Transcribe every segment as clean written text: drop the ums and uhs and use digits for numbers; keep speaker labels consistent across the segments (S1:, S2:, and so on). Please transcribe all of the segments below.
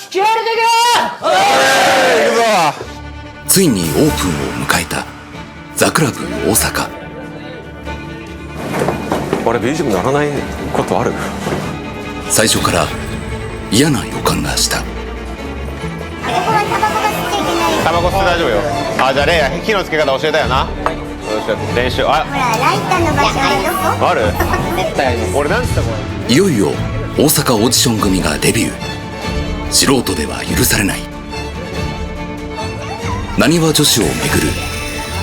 S1: 気合入れて
S2: いくぞ。
S3: ついにオープンを迎えたザクラブ大阪。
S2: 俺 BGM ならないことある？
S3: 最初から嫌な予感がした。
S4: ここはタバコが吸っちゃいけないよ。
S2: タバコ吸って大丈夫よ。あ、じゃあレイ火のつけ方教えたよな。練習。あ、
S4: ほらライターの場所はどこ？
S2: ある？絶対あります。俺なんつったこれ。
S3: いよいよ大阪オーディション組がデビュー。素人では許されない。なにわ女子をめぐる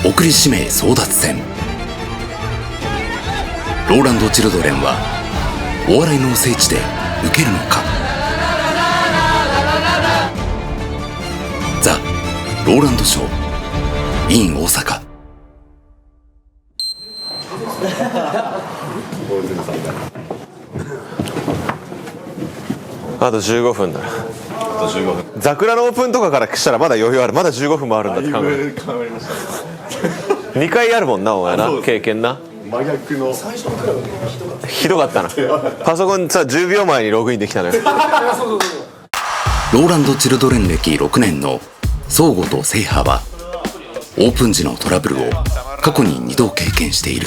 S3: 送り指名争奪戦。ローランド・チルドレンはお笑いの聖地で受けるのか。ザ・ローランドショー in 大阪。
S2: あと15分だ。桜のオープンとかからしたらまだ余裕ある。まだ15分もあるんだって考え2回あるもんな、お前な。経験な。
S5: 真逆の
S2: ひどかったな。パソコンさ10秒前にログインできたのよ。
S3: ローランド・チルドレン歴6年の相互と制覇はオープン時のトラブルを過去に2度経験している。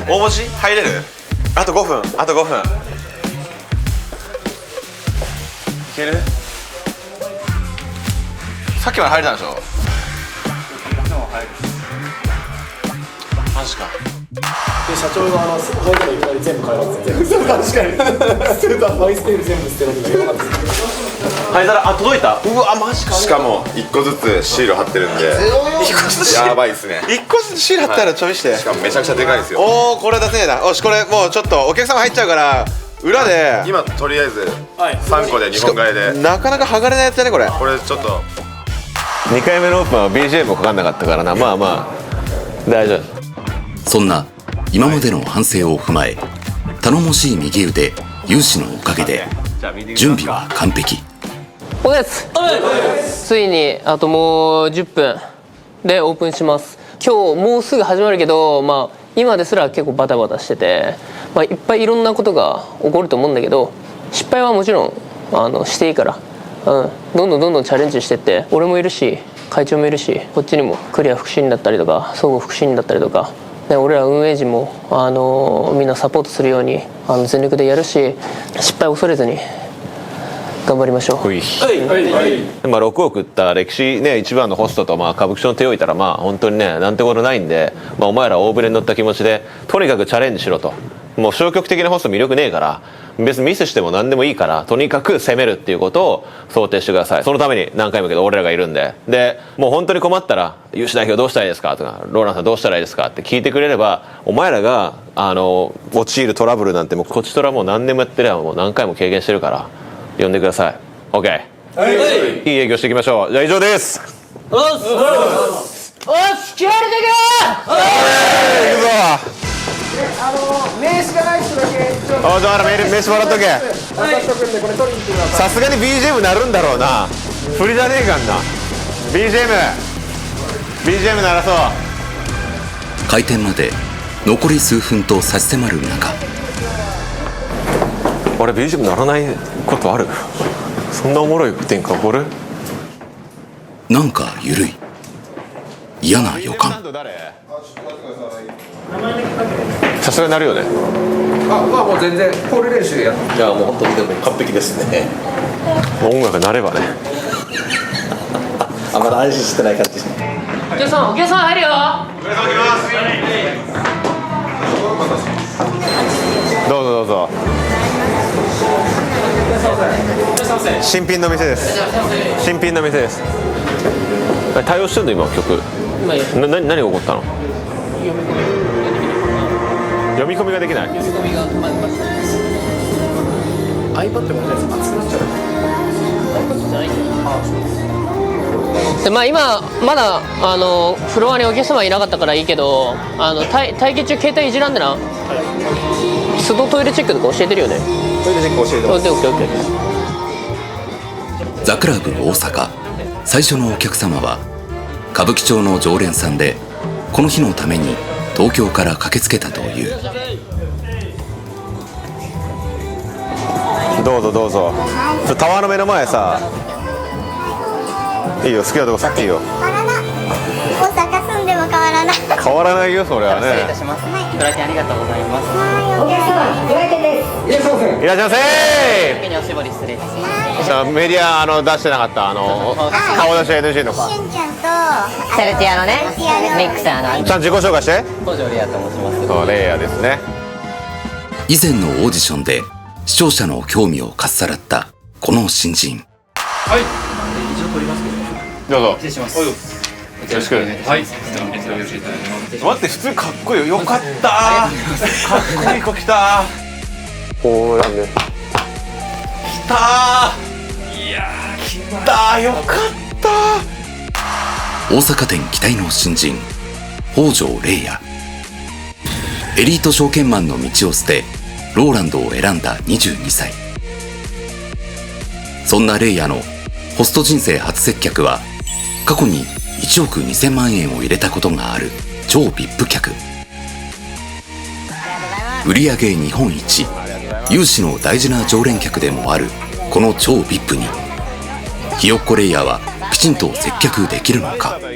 S2: 大文字入れる？あと5分。あと5分。いける？さっきまで入れたでしょ？マジか。
S5: で社長が入ったらいきなり全部変えます。全部確かに捨てたマイステール全部捨てるんだけど。
S2: 灰皿、あ、届いた。うわ、マジか。
S6: しかも1個ずつシール貼ってるんでやばいっすね。
S2: 1個ずつシール貼ったらちょいして、
S6: しかもめちゃくちゃでかいですよ。
S2: おお、これ出せねえな。おし、これもうちょっとお客様入っちゃうから裏で
S6: 今とりあえず3個で日本買いで、
S2: なかなか剥がれないやつだねこれ。
S6: これちょっと
S2: 2回目のオープンは BGM もかかんなかったからな。まあまあ大丈夫。
S3: そんな今までの反省を踏まえ頼もしい右腕有志のおかげで準備は完璧。
S1: おです。ついにあともう10分でオープンします。今日もうすぐ始まるけど、まあ今ですら結構バタバタしてて、まあ、いっぱいいろんなことが起こると思うんだけど、失敗はもちろんしていいから、どんどんチャレンジしてって。俺もいるし会長もいるし、こっちにもクリア副審員だったりとか総合副審員だったりとか、で俺ら運営陣もみんなサポートするように全力でやるし、失敗を恐れずに頑張りましょう。
S2: まあ6億った歴史ね一番のホストとまあ歌舞伎町の手を置いたらまあ本当にねなんてことないんで、まあ、お前ら大船に乗った気持ちでとにかくチャレンジしろと。もう消極的なホスト魅力ねえから別にミスしても何でもいいからとにかく攻めるっていうことを想定してください。そのために何回も言うけど俺らがいるんで、もう本当に困ったら有志代表どうしたらいいですかとかローランさんどうしたらいいですかって聞いてくれれば、お前らが陥るトラブルなんてもうこっちとらもう何年もやってればもう何回も経験してるから呼んでください。 OK、はい、いい営業していきましょう。じゃあ以上です。
S1: おっし気合入れて
S2: いくぞ。
S5: 名刺がない人だけ
S2: じゃあ名刺もらっとけ。
S5: 渡しとくんでこれ取りに来てください。
S2: さすがに BGM なるんだろうな。振りじゃねえかんな。 BGM 鳴らそう。
S3: 開店まで残り数分と差し迫る中、
S2: 俺 BGM 鳴らないことある？そんなおもろい展開起こる？
S3: なんか緩い嫌な予感。
S2: さすがになるよね。
S7: まあもう全然コール練習でやって。
S8: いやもう本当にでも完璧ですね。
S2: 音楽鳴ればね。
S8: あ、まだ安心してない感じ。
S1: お客さん入るよ。
S2: どうぞどうぞ。新品の店です。新品の店です。対応してんの今曲。何が起こったの？読み込みができない。
S5: iPad もね熱くなっちゃう。
S1: でまあ今まだフロアにお客様いなかったからいいけど、待機中携帯いじらんでな。都度トイレチェックとか教えてるよね。
S6: トイレチェック教えてます。
S1: オッケー。
S3: ザクラブ大阪最初のお客様は歌舞伎町の常連さんで、この日のために東京から駆けつけたという。
S2: どうぞどうぞ。タワーの目の前さ、いいよ、好きなとこさっきいいよ。
S4: 変わらない。大阪住んでも変わらない。
S2: 変わらないよそれはね。
S1: します。ご来店ありがとうございます。
S2: いらっしゃいませ
S1: 次におしぼり失礼いたします。
S2: ー。さあメディア出してなかった顔出し NG の子。
S4: しゅんちゃんと
S9: セルティアのね
S4: セルティアの
S9: ミックス
S2: ちゃんと自己紹介して。
S1: 北条レアと申します。
S2: そうレイヤーですね。
S3: 以前のオーディションで視聴者の興味をかっさらったこの新人。
S2: どうぞ。失礼します。よろしく。はい。待って普通かっこいいよ。よかった。かっこいい子来た。こうなんで。来たー。いやー来た。よかった。
S3: 大阪店期待の新人北条玲也。エリート証券マンの道を捨てローランドを選んだ22歳。そんな玲也のホスト人生初接客は過去に1億2000万円を入れたことがある超 VIP 客。売上日本一、有志の大事な常連客でもあるこの超 VIP にひよっこレイヤーはきちんと接客できるのか。
S1: お客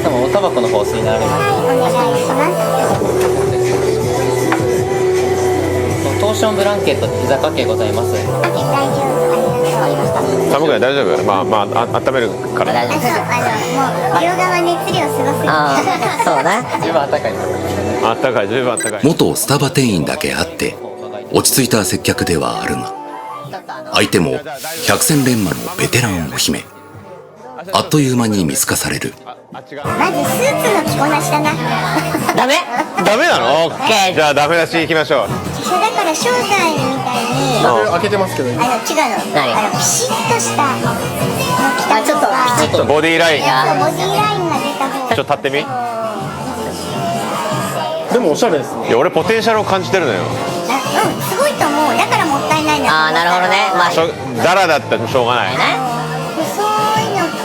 S1: 様おタバコの方お吸いになられます。
S4: お願いします。
S1: トーションブランケット膝掛けございます。
S4: 大丈夫。ありがとう。
S2: 寒くない大丈夫。まあ温めるから。
S9: 大丈夫
S4: もう両側熱量すごすぎて。
S9: ああそうね
S1: 十分暖かいです。
S2: あったかい十分あったかい。
S3: 元スタバ店員だけあって落ち着いた接客ではあるが、相手も百戦錬磨のベテランお姫。あっという間に見透かされる。
S4: まずスーツの着こなしだな。
S9: ダメ
S2: ダメなの？
S9: オッケー
S2: じゃあダメ出し行きましょう。
S4: だから正体みたいに
S5: 開けてますけど、
S4: 違うの。
S9: 何
S4: ピシッとしたの着た方が
S2: ちょっとボディライン。
S4: ボディラインが出た方が。
S2: ちょっと立ってみ。
S5: でもおしゃれですね。
S2: いや俺ポテンシャルを感じてるのよ。
S4: すごいと思う。だからもったいないな。
S9: ああなるほどねまあ
S2: ダラだったらしょうがない。
S4: 細いのって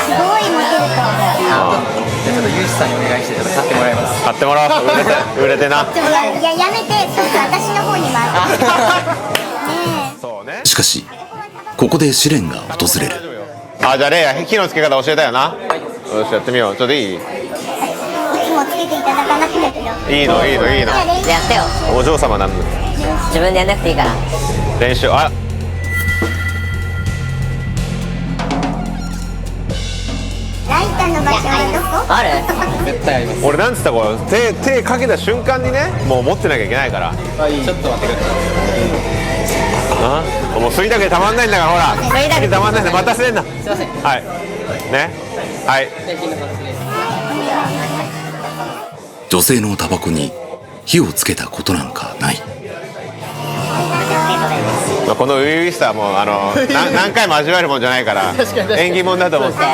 S4: すごいモテると思う。
S1: ちょっとユーシさんにお願いして買ってもらいます。
S2: 買ってもらおう。売れてな。
S4: やめて。そうそう私の方に回って。ね
S2: そうね。
S3: しかしここで試練が訪れる。
S2: あ、じゃあレイヤ火のつけ方教えたよな。よしやってみよう。ちょっといい？
S4: いつもつけていただかなくても。
S2: いいの。
S9: じゃあやってよ
S2: お嬢様なんで
S9: 自分でやんなくていいから
S2: 練習。あ、
S4: ライターの場所は
S9: ある
S1: 絶対あります。
S2: 俺なんつったこう手かけた瞬間にね、もう持ってなきゃいけないから。
S1: ちょっと待ってくださ
S2: あ、もう吸いたくてたまんないんだからほら。
S9: 吸いたくて
S2: たまんないんだ。また吸えんな。
S1: い。すいません。
S2: はい。ね。はい。
S1: 製品の方失礼します。
S3: 女性のタバコに火をつけたことなんかない。
S2: まあこの初々しさはもう何回も味わえるもんじゃないから縁起物だと思って。後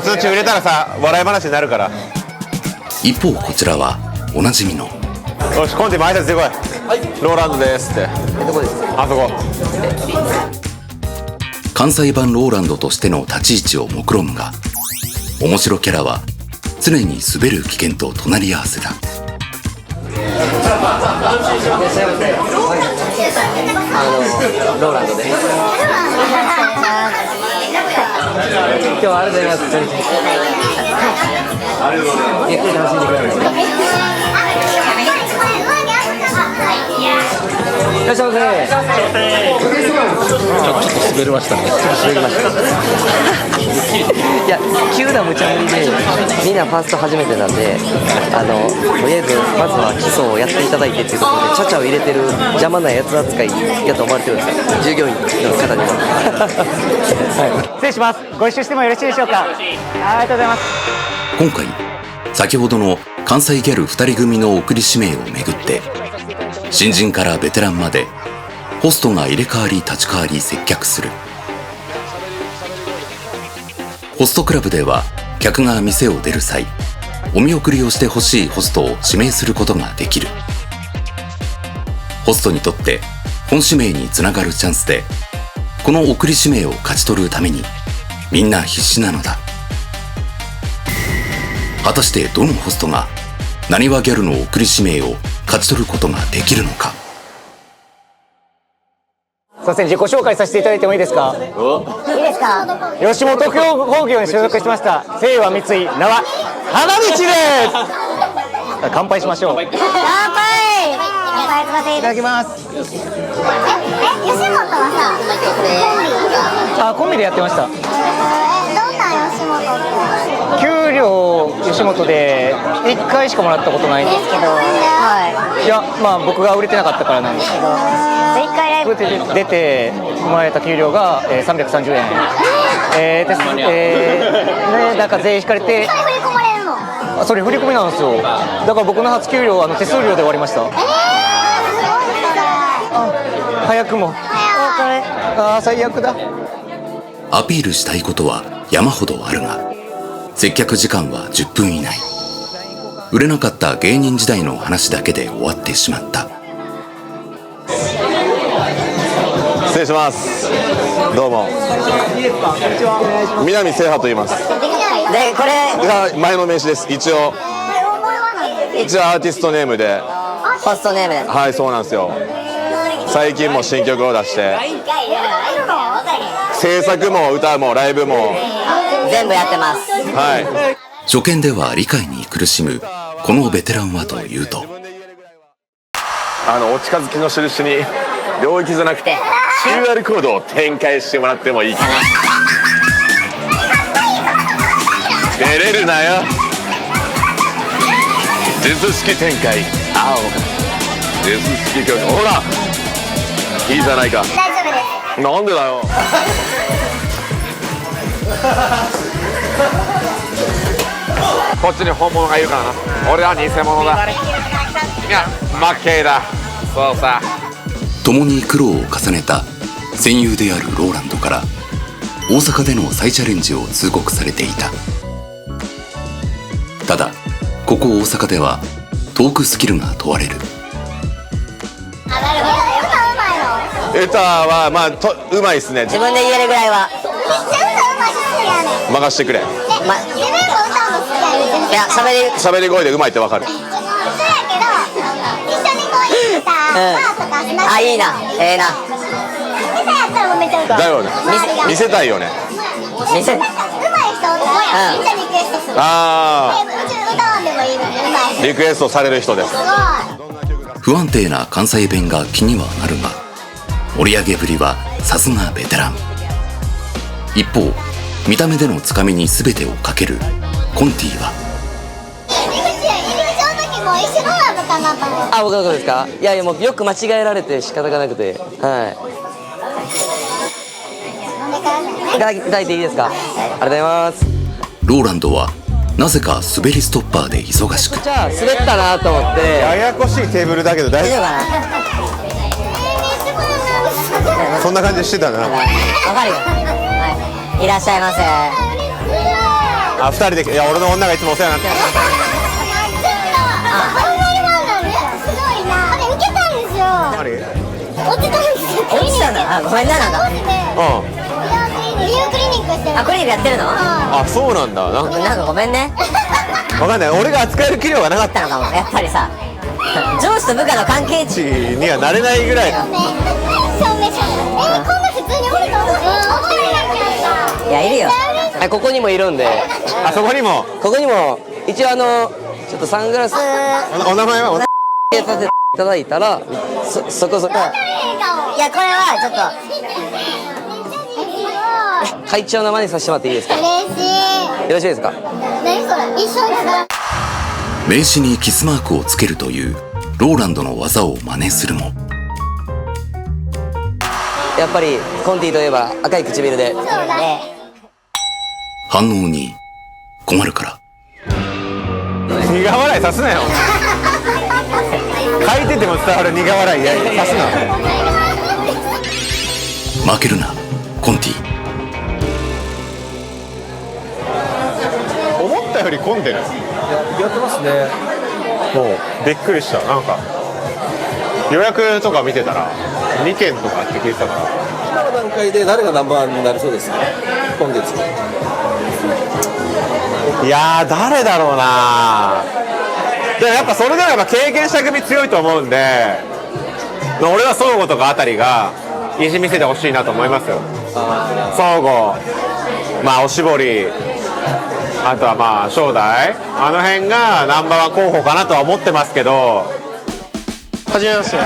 S2: 々売れたらさ笑い話になるから。
S3: 一方こちらはおなじみの
S2: よしコンティも挨拶してこい。ローランドですって。
S1: どこですか？
S2: あそこ。
S3: 関西版ローランドとしての立ち位置を目論むが、面白キャラは常に滑る危険と隣り合わせだ。
S1: ローランドです。今日はありがとうございます。ゆっくり楽しんでください。いらっしゃいませ。ちょっと滑りましたね。いや、急な無茶ぶりで、みんなファースト初めてなんで、とりあえずまずは基礎をやっていただいてっていうところで、ちゃちゃを入れてる邪魔なやつ扱いやと思われてるんですよ、従業員の方には。
S10: 失礼します。ご一緒してもよろしいでしょうか。ありがとうございます。
S3: 今回先ほどの関西ギャル2人組の送り指名をめぐって新人からベテランまでホストが入れ替わり立ち替わり接客する。ホストクラブでは客が店を出る際お見送りをしてほしいホストを指名することができる。ホストにとって本指名につながるチャンスで、この送り指名を勝ち取るためにみんな必死なのだ。果たしてどのホストがなにわギャルの送り指名を勝ち取ることができるのか。
S10: すいません、自己紹介させていただいてもいいですか。
S4: いいですか。
S10: 吉本興業に所属しました清和三井名は花道です。乾杯しましょう。
S4: 乾杯。乾杯させていただきます。吉本はさ、
S10: コンビでやってました。
S4: どんな吉本って。
S10: 給料吉本で1回しかもらったことないんですけど、いやまあ僕が売れてなかったからなんですけど、
S4: 1回ライブ
S10: 出てもらえた給料が330円だから税引かれて、
S4: 振り込まれるの。
S10: それ振り込みなんですよ。だから僕の初給料手数料で終わりました。
S4: すごい
S10: 早くも。最悪だ。
S3: アピールしたいことは山ほどあるが、接客時間は10分以内。売れなかった芸人時代の話だけで終わってしまった。
S6: 失礼します。どうも。南聖波と言います。
S9: でこれ
S6: が前の名刺です。一応アーティストネームで。
S9: ホストネームで
S6: はい、そうなんですよ。最近も新曲を出して、制作も歌もライブも
S9: 全部やってます。
S6: はい。
S3: 初見では理解に苦しむこのベテランはというと、
S6: お近づきの印に領域じゃなくて QR コードを展開してもらってもいいかな。照れるなよ。術式展開青術式教育、ほらいいじゃないか。
S4: 大丈夫です。
S6: なんでだよ。こっちに本物がいるからな。俺は偽物だ。いや負けだ。そうさ。
S3: 共に苦労を重ねた戦友であるローランドから大阪での再チャレンジを通告されていた。ただここ大阪ではトークスキルが問われる。
S6: 歌はまあうまいっすね。
S9: 自分で言えるぐらいは。
S4: めっちゃ歌うまい好きやねん。
S6: 任してくれ。
S4: 自分も歌うの好きやねん。
S9: いや
S6: 喋り声でうまいってわかる。
S4: そうやけど、一緒にこういうさ、バーとかしながら。
S9: あ、いいな、ええな。
S4: 店やったらもうめっちゃ歌う。
S6: だよね。見せたいよね。
S4: 見せ。うまい人おったらめっちゃリクエストする。
S6: あ
S4: うち歌わんでもいいのにうまい人。
S6: リクエストされる人です。
S4: すごい。
S3: 不安定な関西弁が気にはなるが、盛り上げぶりはさすがベテラン。一方見た目でのつかみに全てをかけるコンティは、
S4: 入り口の時も一緒なのかなと思って。
S9: あ、僕のことですか。いやいや、もうよく間違えられて仕方がなくて、はい。いただいていいですか。ありがとうございます。
S3: ローランドはなぜか滑りストッパーで忙しく、
S9: じゃあ滑ったなと思って。
S6: ややこしいテーブルだけど大丈
S9: 大丈夫かな。
S6: 夫。そんな感じしてたな。
S9: わかるよ。はい。いらっしゃいませ。
S6: あ、二人で、いや俺の女がいつもお世話になってる。
S4: すごいな。これ受けたんですよ。落ちたんですよ。
S9: 落ちたな。あ、ごめんな、なんか。
S4: 美容クリニックしてる。
S9: あ、クリニックやってるの。
S6: あ、そうなんだ。なん
S9: かごめんね。
S6: わかんない。俺が扱える器量がなかっ
S9: あったのかも。やっぱりさ、上司と部下の関係値
S6: たにはなれないぐらい。
S4: 証明書。こんな普通におると思う。
S9: いや、いるよ。はい、ここにもいるんで。
S6: あそこにも。
S9: ここにも一応ちょっとサングラス
S6: お名前は。
S9: させていただいたら、そこそこ。
S4: いや、これはちょっと。
S9: 会長の真似させてもらっていいですか。よ
S4: 嬉しい。
S9: ろしいですか。
S4: 何それ。一緒にさ。
S3: 名刺にキスマークをつけるというローランドの技を真似するも、
S9: やっぱりコンティといえば赤い唇で。
S4: そうだね。
S3: 反応に困るから。
S6: 苦笑いさすなよ。書いてても伝わる苦笑いさすな。
S3: 負けるなコンティ。
S6: 思ったより混んでる。
S7: やってますね。
S6: もうびっくりした。なんか予約とか見てたら2件とかって聞いてたから。
S8: 今の段階で誰がナンバーワンになりそうですか、今月。
S6: いやー誰だろうな。でもやっぱそれでもやっぱ経験した組強いと思うんで、俺は相互とかあたりが意地見せてほしいなと思いますよ。総合、まあおしぼり、あとはまあ正代、あの辺がナンバーワン候補かなとは思ってますけど。
S5: はじめまして、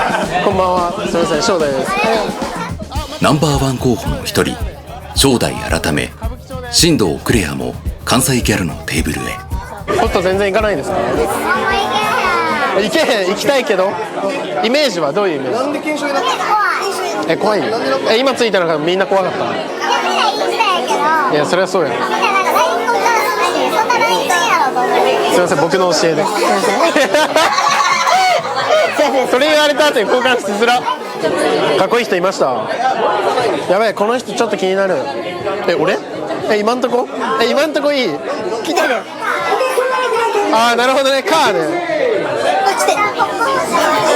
S5: こんばんは。すみません、正代です。
S3: ナンバーワン候補の一人正代改め新藤クレアも関西ギャルのテーブルへ。
S5: ホスト全然行かないですか？行けへん、行きたいけど。イメージはどういうイメージ？なんで検証になったの？怖い？今ついたのがみんな怖かった？いや、それはそうや。すみません、僕の教えで。それ言われた後に交換しづら。かっこいい人いました？やばい、この人ちょっと気になる。俺？今んとこ？今んとこいい？来たの？ああ、なるほどね、カーね。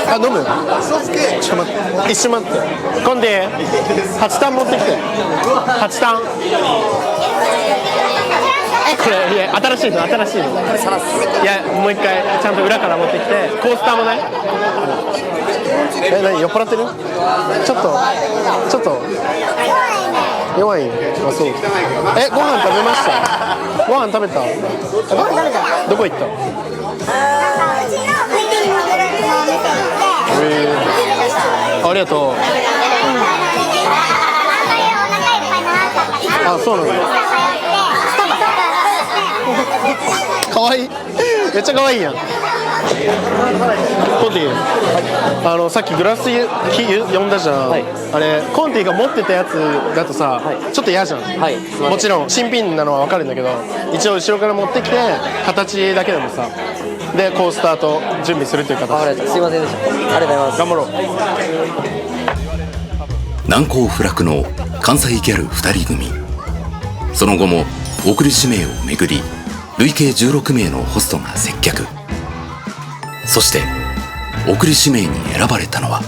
S5: あ、飲む？ちょっと待って、一瞬待って。今度8タン持ってきて。8タン。これ、いや、新しいの。いや、もう一回ちゃんと裏から持ってきて、コースターもね。何、酔っ払ってる？ちょっと弱い。あ、そう。ご飯食べました？ご飯食べた？どこ行った？ありがとう。あ、そうなんだ。かわいい。めっちゃかわいいやん。コンティ、さっきグラス呼んだじゃん、あれコンティが持ってたやつだとさ、ちょっと嫌じゃん、もちろん新品なのは分かるんだけど、一応後ろから持ってきて形だけでもさ、でコースターと準備するという形。
S9: すいませんでした。ありがとうございます。
S5: 頑張ろ
S3: う。難攻不落の関西ギャル2人組。その後も送り指名をめぐり累計16名のホストが接客。そして送り指名に選ばれたのは。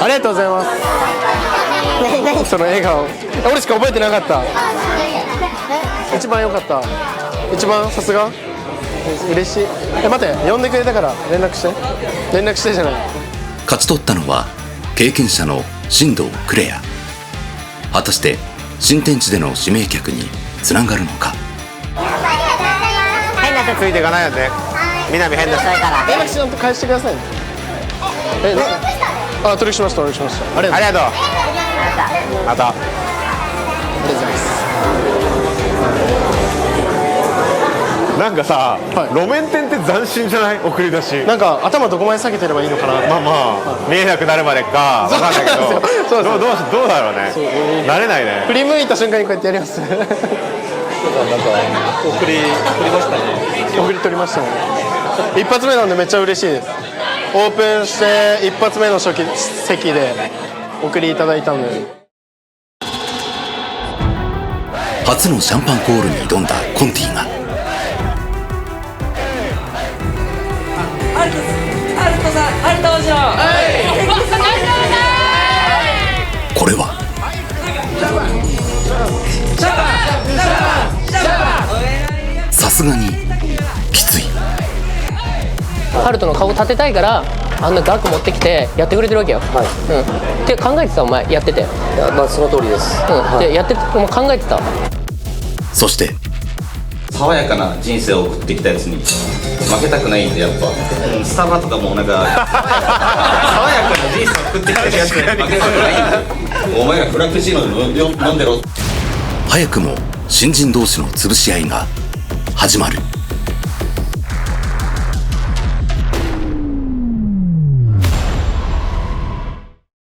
S5: ありがとうございます。その笑顔、俺しか覚えてなかった。一番良かった。一番さすが嬉しい。待って、呼んでくれたから連絡してじゃない。
S3: 勝ち取ったのは経験者の新藤クレア。果たして新天地での指名客につながるのか。
S6: ついていかないよね。南変な人
S5: 連絡しないと返してくださいね。取りしました。ありがとう。また。ありがとうございます。
S6: なんかさ、路面店って斬新じゃない？送り出し。
S5: なんか頭どこまで下げてればいいのかな。
S6: 見えなくなるまでか分かんないけど、どうだろうね。慣れないね。
S5: 振り向いた瞬間にこうやってやります。なんか送りましたね。送り取りましたね。一発目なんでめっちゃ嬉しいです。オープンして一発目の席で送りいただいたんで。
S3: 初のシャンパンコールに挑んだコンティが。これはさすがにきつい。
S1: ハルトの顔立てたいからあんな額持ってきてやってくれてるわけよ。って考えてた？お前やってて。
S9: その通りです。
S1: でやってて、お前考えてた？
S3: そして
S11: 爽やかな人生を送ってきたやつに負けたくないんで、やっぱスタバとかもなんか爽やかな人生を送ってきたやつに負けたくないんで、お前らフラペチーノ飲んでろ。
S3: 早くも新人同士の潰し合いが始まる。